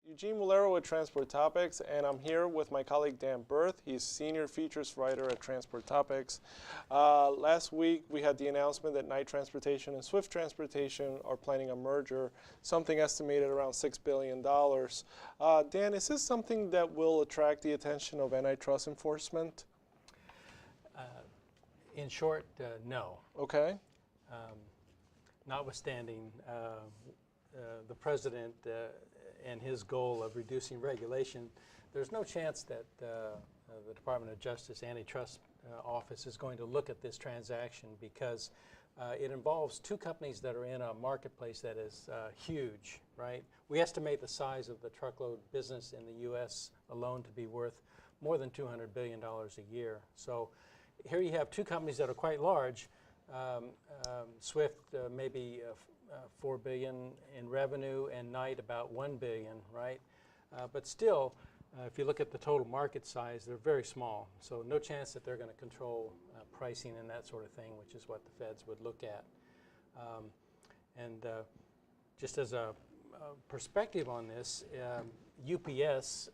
Eugene Mulero with Transport Topics, and I'm here with my colleague Dan Bearth. He's Senior Features Writer at Transport Topics. Last week we had the announcement that Knight Transportation and Swift Transportation are planning a merger, something estimated around $6 billion. Dan, is this something that will attract the attention of antitrust enforcement? In short, no. Okay. Notwithstanding the president and his goal of reducing regulation, there's no chance that the Department of Justice Antitrust Office is going to look at this transaction because it involves two companies that are in a marketplace that is huge, right? We estimate the size of the truckload business in the U.S. alone to be worth more than $200 billion a year. So here you have two companies that are quite large. Swift maybe $4 billion in revenue, and Knight about $1 billion, right? But still, if you look at the total market size, they're very small. So no chance that they're going to control pricing and that sort of thing, which is what the feds would look at. Just as a perspective on this, UPS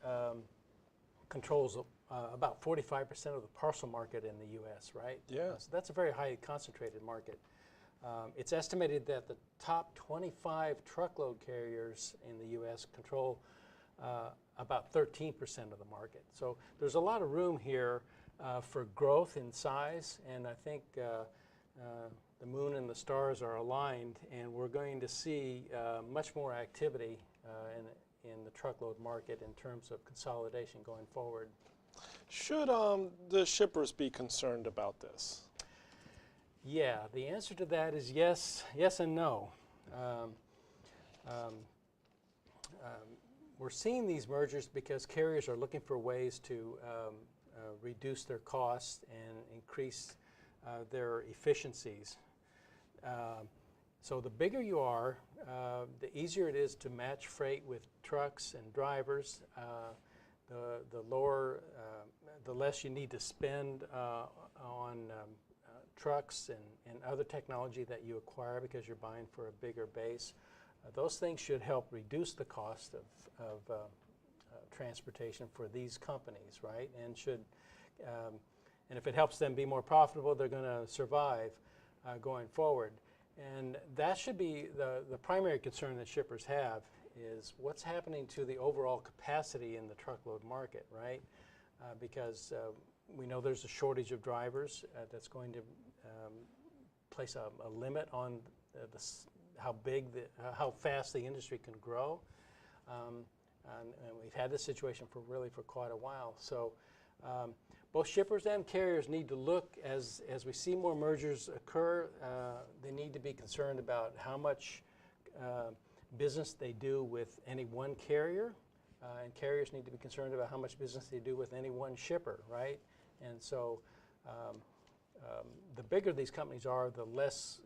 controls about 45% of the parcel market in the U.S., right? Yeah. So that's a very highly concentrated market. It's estimated that the top 25 truckload carriers in the U.S. control about 13% of the market. So there's a lot of room here for growth in size, and I think the moon and the stars are aligned, and we're going to see much more activity in the truckload market in terms of consolidation going forward. Should the shippers be concerned about this? Yeah, the answer to that is yes, yes and no. We're seeing these mergers because carriers are looking for ways to reduce their costs and increase their efficiencies. So the bigger you are, the easier it is to match freight with trucks and drivers. The less you need to spend on trucks and other technology that you acquire because you're buying for a bigger base. Those things should help reduce the cost of transportation for these companies, right? And and if it helps them be more profitable, they're going to survive going forward. And that should be the primary concern that shippers have, is what's happening to the overall capacity in the truckload market, right? Because we know there's a shortage of drivers that's going to place a limit on how fast the industry can grow. And we've had this situation for quite a while. So both shippers and carriers need to look, as we see more mergers occur, they need to be concerned about how much business they do with any one carrier, and carriers need to be concerned about how much business they do with any one shipper, right? And so the bigger these companies are, the less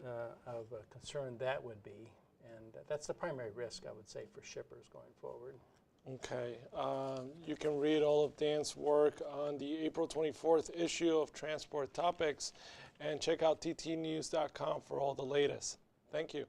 of a concern that would be, and that's the primary risk, I would say, for shippers going forward. Okay. You can read all of Dan's work on the April 24th issue of Transport Topics, and check out ttnews.com for all the latest. Thank you.